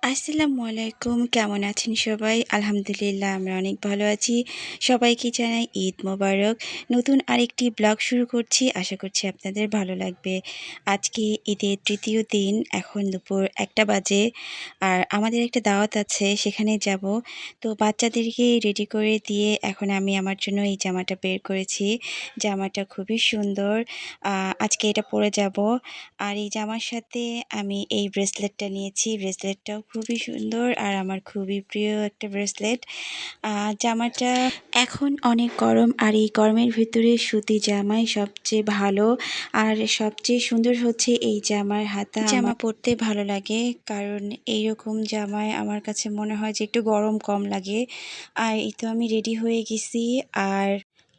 আসসালামু আলাইকুম। কেমন আছেন সবাই? আলহামদুলিল্লাহ আমরা অনেক ভালো আছি। সবাইকে জানাই ঈদ মোবারক। নতুন আরেকটি ব্লগ শুরু করছি। আশা করছি আপনাদের ভালো লাগবে। আজকে ঈদের ৩য় দিন। এখন দুপুর ১টা বাজে। আর আমাদের একটা দাওয়াত আছে, সেখানে যাব। তো বাচ্চাদেরকে রেডি করে দিয়ে এখন আমি আমার জন্য এই জামাটা বের করেছি। জামাটা খুবই সুন্দর। আজকে এটা পরে যাব। আর এই জামার সাথে আমি এই ব্রেসলেটটা নিয়েছি। ব্রেসলেটটাও খুবই সুন্দর আর আমার খুবই প্রিয় একটা ব্রেসলেট। জামাটা এখন অনেক গরম আর এই গরমের ভিতরে সুতি জামাই সবচেয়ে ভালো। আর সবচেয়ে সুন্দর হচ্ছে এই জামার হাতা। জামা পরতে ভালো লাগে, কারণ এইরকম জামায় আমার কাছে মনে হয় যে একটু গরম কম লাগে। আর এই তো আমি রেডি হয়ে গেছি। আর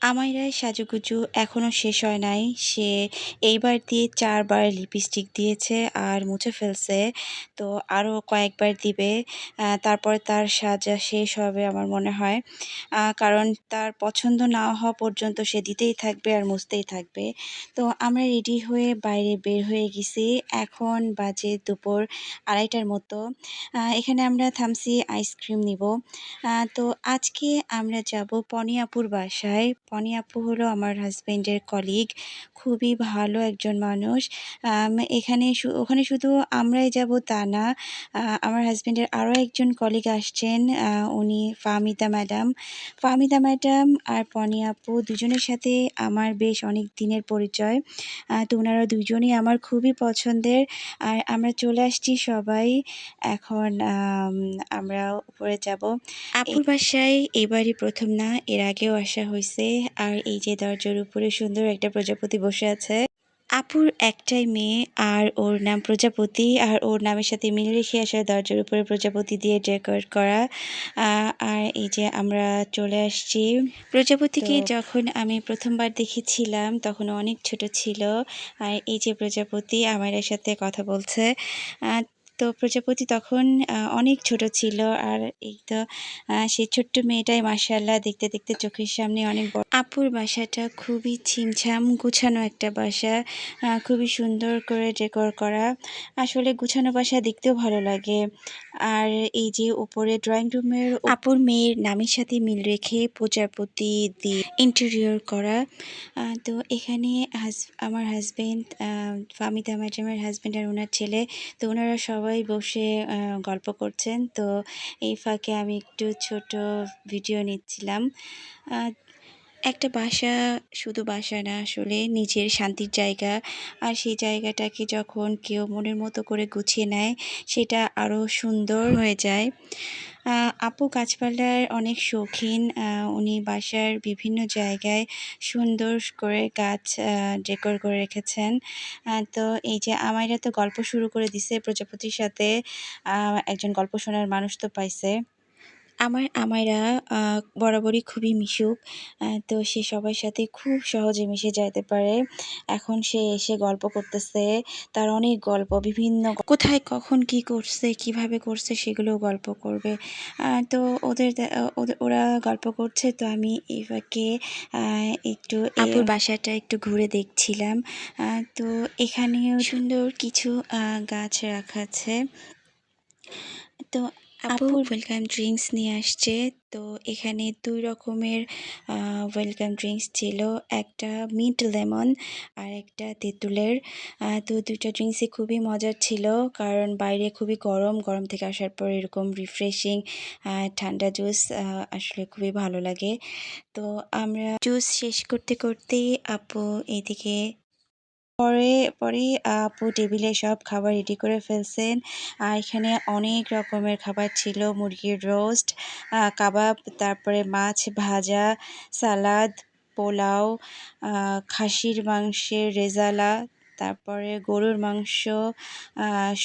আমাইরার সাজুগুজু এখনও শেষ হয় নাই। সে এইবার দিয়ে ৪ বার লিপস্টিক দিয়েছে আর মুছে ফেলছে। তো আরও কয়েকবার দিবে। তারপরে তার সাজা শেষ হবে আমার মনে হয়। কারণ তার পছন্দ না হওয়া পর্যন্ত সে দিতেই থাকবে আর মুছতেই থাকবে। তো আমরা রেডি হয়ে বাইরে বের হয়ে গেছি। এখন বাজে দুপুর ২:৩০টার মতো। এখানে আমরা থামছি আইসক্রিম নিব। তো আজকে আমরা যাব পনি আপুর বাসায়। পনি আপু হলো আমার হাজবেন্ডের কলিগ। খুবই ভালো একজন মানুষ। এখানে ওখানে শুধু আমরাই যাব তা না। আমার হাজবেন্ডের আরও একজন কলিগ আসছেন। উনি ফাহমিদা ম্যাডাম। ফাহমিদা ম্যাডাম আর পনি আপু দুজনের সাথে আমার বেশ অনেক দিনের পরিচয়। তো ওনারা দুজনই আমার খুবই পছন্দের। আর আমরা চলে আসছি সবাই। এখন আমরা উপরে যাব। আপুর বাসায় এবারই প্রথম না, এর আগেও আসা হয়েছে। আর এই যে দরজার উপরে সুন্দর একটা প্রজাপতি বসে আছে। আপুর একটাই মেয়ে আর ওর নাম প্রজাপতি। আর ওর নামের সাথে মিল রেখে আসা দরজার উপরে প্রজাপতি দিয়ে ডেকোরেট করা। আর এই যে আমরা চলে আসছি। প্রজাপতিকে যখন আমি প্রথমবার দেখেছিলাম তখন অনেক ছোট ছিল। আর এই যে প্রজাপতি আমার সাথে কথা বলছে। তো প্রজাপতি তখন অনেক ছোট ছিল। আর এই তো সেই ছোট্ট মেয়েটাই মাশাআল্লাহ দেখতে দেখতে চোখের সামনে অনেক বড়। আপুর বাসাটা খুবই ছিমছাম গুছানো একটা বাসা। খুবই সুন্দর করে ডেকোর করা। আসলে গুছানো বাসা দেখতেও ভালো লাগে। আর এই যে উপরে ড্রয়িং রুমের আপুর মেয়ের নামের সাথে মিল রেখে প্রজাপতি দিয়ে ইন্টেরিয়র করা। তো এখানে আমার হাজবেন্ড, ফাহমিদা ম্যাডামের হাজবেন্ড আর ওনার ছেলে, তো ওনারা সবাই বসে গল্প করছেন। তো এই ফাঁকে আমি একটু ছোট ভিডিও নিচ্ছিলাম। একটা বাসা শুধু বাসা না, আসলে নিজের শান্তির জায়গা। আর সেই জায়গাটাকে যখন কেউ মনের মতো করে গুছিয়ে নেয়, সেটা আরও সুন্দর হয়ে যায়। আপু গাছপালার অনেক শৌখিন। উনি বাসার বিভিন্ন জায়গায় সুন্দর করে গাছ ডেকোর করে রেখেছেন। তো এই যে আমাইরা তো গল্প শুরু করে দিছে প্রজাপতির সাথে। একজন গল্প শোনার মানুষ তো পাইছে। আমার আমাইরা বরাবরই খুবই মিশুক। তো সে সবার সাথে খুব সহজে মিশে যাইতে পারে। এখন সে এসে গল্প করতেছে। তার অনেক গল্প, বিভিন্ন কোথায় কখন কি করছে, কিভাবে করছে সেগুলোও গল্প করবে। তো ওরা গল্প করছে, তো আমি এই ফাঁকে একটু আপুর বাসাটা একটু ঘুরে দেখছিলাম। তো এখানেও সুন্দর কিছু গাছ রাখা আছে। তো আপু ওয়েলকাম ড্রিঙ্কস নিয়ে আসছে। তো এখানে ২ রকমের ওয়েলকাম ড্রিঙ্কস ছিল। একটা মিন্ট লেমন আর একটা তেঁতুলের। তো ২টা ড্রিঙ্কসই খুবই মজার ছিল, কারণ বাইরে খুবই গরম। গরম থেকে আসার পর এরকম রিফ্রেশিং ঠান্ডা জুস আসলে খুবই ভালো লাগে। তো আমরা জুস শেষ করতে করতেই আপু এইদিকে পরে আপু টেবিলে সব খাবার রেডি করে ফেলছেন। আর এখানে অনেক রকমের খাবার ছিল। মুরগির রোস্ট, কাবাব, তারপরে মাছ ভাজা, সালাদ, পোলাও, খাসির মাংসের রেজালা, তারপরে গরুর মাংস,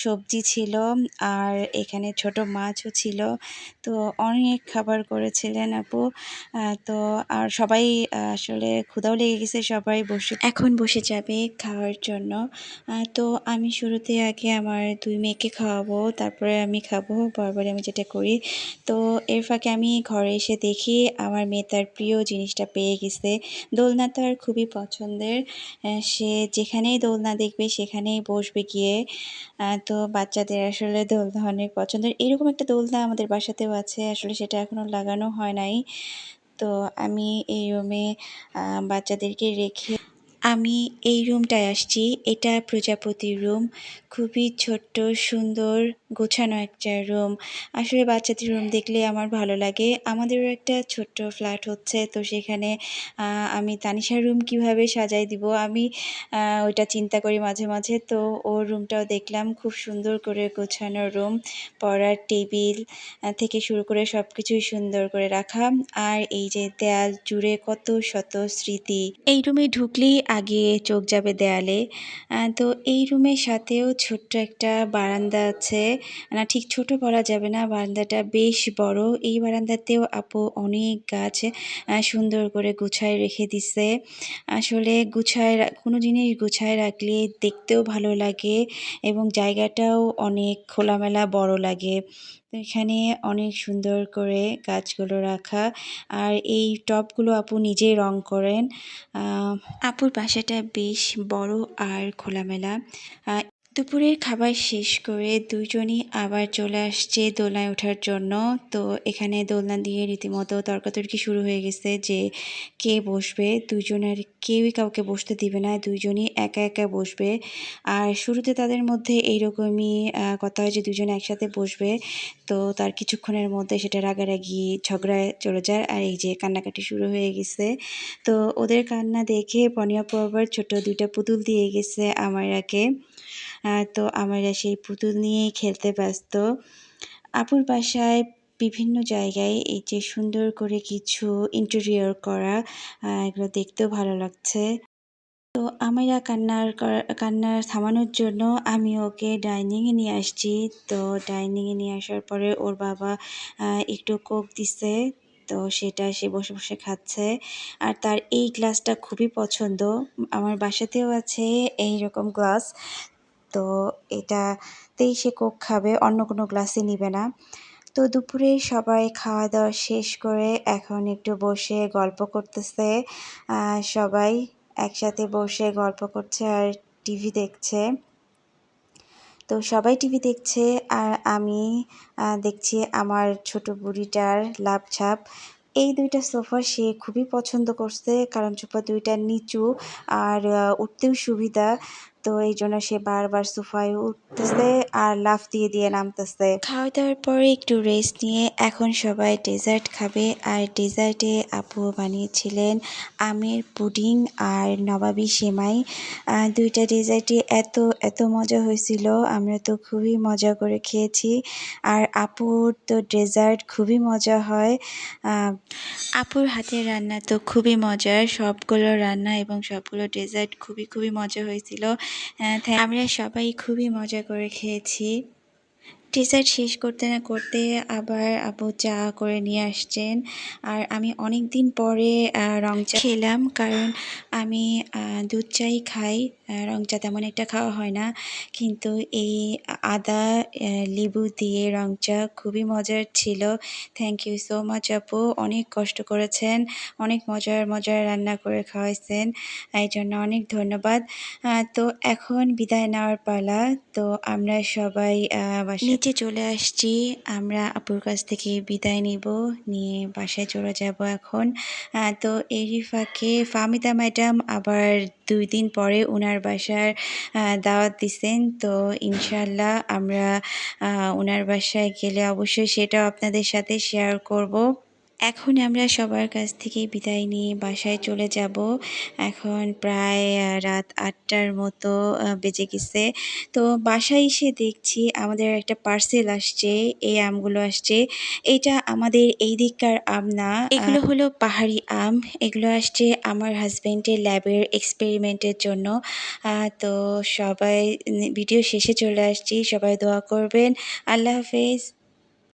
সবজি ছিল। আর এখানে ছোট মাছও ছিল। তো অনেক খাবার করেছিলেন আপু। তো আর সবাই আসলে ক্ষুধাও লেগে গেছে, সবাই এখন বসে যাবে খাওয়ার জন্য। তো আমি শুরুতে আগে আমার ২ মেয়েকে খাওয়াবো, তারপরে আমি খাবো। বরাবরই আমি যেটা করি। তো এর ফাঁকে আমি ঘরে এসে দেখি আমার মেয়ে তার প্রিয় জিনিসটা পেয়ে গেছে। দোলনা তার খুবই পছন্দের। সে যেখানেই দোলনা দোলনা দেখবে সেখানেই বসবে গিয়ে। তো বাচ্চাদের আসলে দোলনা অনেক পছন্দের। এরকম একটা দোলনা আমাদের বাসাতেও আছে। আসলে সেটা এখনও লাগানো হয় নাই। তো আমি এই রুমে বাচ্চাদেরকে রেখে আমি এই রুমটায় আসছি। এটা প্রজাপতির রুম। খুবই ছোট্ট, সুন্দর, গোছানো একটা রুম। আসলে বাচ্চাদের রুম দেখলে আমার ভালো লাগে। আমাদেরও একটা ছোট্ট ফ্ল্যাট হচ্ছে। তো সেখানে আমি তানিশার রুম কিভাবে সাজায় দিব আমি ওইটা চিন্তা করি মাঝে মাঝে। তো ওর রুমটাও দেখলাম, খুব সুন্দর করে গোছানো রুম। পড়ার টেবিল থেকে শুরু করে সব কিছুই সুন্দর করে রাখা। আর এই যে দেয়াল জুড়ে কত শত স্মৃতি। এই রুমে ঢুকলেই আগে চোখ যাবে দেয়ালে। তো এই রুমের সাথেও ছোট্ট একটা বারান্দা আছে। না, ঠিক ছোট বলা যাবে না, বারান্দাটা বেশ বড়। এই বারান্দাতেও আপু অনেক গাছ সুন্দর করে গুছায় রেখে দিছে। আসলে কোনো জিনিস গুছায় রাখলে দেখতেও ভালো লাগে এবং জায়গাটাও অনেক খোলামেলা বড় লাগে। তো এখানে অনেক সুন্দর করে গাছগুলো রাখা। আর এই টবগুলো আপু নিজেই রং করেন। আপুর বাসাটা বেশ বড় আর খোলামেলা। দুপুরের খাবার শেষ করে দুজনই আবার চলে আসছে দোলনায় ওঠার জন্য। তো এখানে দোলনা দিয়ে রীতিমতো তর্কাতর্কি শুরু হয়ে গেছে যে কে বসবে। দুজনের কেউই কাউকে বসতে দিবে না, দুইজনই একা একা বসবে। আর শুরুতে তাদের মধ্যে এইরকমই কথা হয় যে দুজনে একসাথে বসবে। তো তার কিছুক্ষণের মধ্যে সেটা রাগারাগি ঝগড়ায় চলে যায়। আর এই যে কান্নাকাটি শুরু হয়ে গেছে। তো ওদের কান্না দেখে বনিয়া আপু আবার ছোট 2টা পুতুল দিয়ে গেছে আমায়রাকে। তো আমায়রা সেই পুতুল নিয়েই খেলতে ব্যস্ত। আপুর বাসায় বিভিন্ন জায়গায় এই যে সুন্দর করে কিছু ইন্টেরিয়র করা, এগুলো দেখতেও ভালো লাগছে। তো আমায়রা কান্না থামানোর জন্য আমি ওকে ডাইনিংয়ে নিয়ে আসছি। তো ডাইনিংয়ে নিয়ে আসার পরে ওর বাবা একটু কোক দিছে। তো সেটা সে বসে বসে খাচ্ছে। আর তার এই গ্লাসটা খুবই পছন্দ। আমার বাসাতেও আছে এইরকম গ্লাস। তো এটাতেই সে কোক খাবে, অন্য কোনো গ্লাসই নিবে না। তো দুপুরে সবাই খাওয়া দাওয়া শেষ করে এখন একটু বসে গল্প করতেছে। সবাই একসাথে বসে গল্প করছে আর টিভি দেখছে। তো সবাই টিভি দেখছে আর আমি দেখছি আমার ছোট বুড়িটার লাফঝাপ। এই 2টা সোফা সে খুবই পছন্দ করছে, কারণ সোফা 2টা নিচু আর উঠতেও সুবিধা। তো এই জন্য সে বারবার সোফায় উঠতেছে আর লাফ দিয়ে দিয়ে নামতেছে। খাওয়া দাওয়ার পরে একটু রেস্ট নিয়ে এখন সবাই ডেজার্ট খাবে। আর ডেজার্টে আপু বানিয়েছিলেন আমের পুডিং আর নবাবী সেমাই। 2টা ডেজার্টই এত মজা হয়েছিল, আমরা তো খুবই মজা করে খেয়েছি। আর আপুর তো ডেজার্ট খুবই মজা হয়। আপুর হাতের রান্না তো খুবই মজার, সবগুলো রান্না এবং সবগুলো ডেজার্ট খুবই মজা হয়েছিল। আমরা সবাই খুবই মজা করে খেয়েছি। ডেজার্ট শেষ করতে না করতে আবার আপু চা করে নিয়ে আসছেন। আর আমি অনেক দিন পরে রং চা খেলাম, কারণ আমি দুধ চাই খাই, রং চা তেমন একটা খাওয়া হয় না। কিন্তু এই আদা লেবু দিয়ে রং চা খুবই মজার ছিল। থ্যাংক ইউ সো মাচ আপু, অনেক কষ্ট করেছেন, অনেক মজার রান্না করে খাওয়াইছেন, এই জন্য অনেক ধন্যবাদ। তো এখন বিদায় নেওয়ার পালা। তো আমরা সবাই নিচে চলে আসছি। আমরা আপুর কাছ থেকে বিদায় নিয়ে বাসায় চলে যাব এখন। তো এরই ফাঁকে ফাহমিদা ম্যাডাম আবার 2 দিন পরে ওনার বাসার দাওয়াত দিছেন। তো ইনশাল্লাহ আমরা ওনার বাসায় গেলে অবশ্যই সেটাও আপনাদের সাথে শেয়ার করব। এখন আমরা সবার কাছ থেকে বিদায় নিয়ে বাসায় চলে যাব। এখন প্রায় রাত 8টার মতো বেজে গেছে। তো বাসায় এসে দেখছি আমাদের একটা পার্সেল আসছে, এই আমগুলো আসছে। এটা আমাদের এই দিককার আম না, এগুলো হলো পাহাড়ি আম। এগুলো আসছে আমার হাজবেন্ডের ল্যাবের এক্সপেরিমেন্টের জন্য। তো সবাই ভিডিও শেষে চলে আসছি, সবাই দোয়া করবেন। আল্লাহ হাফেজ।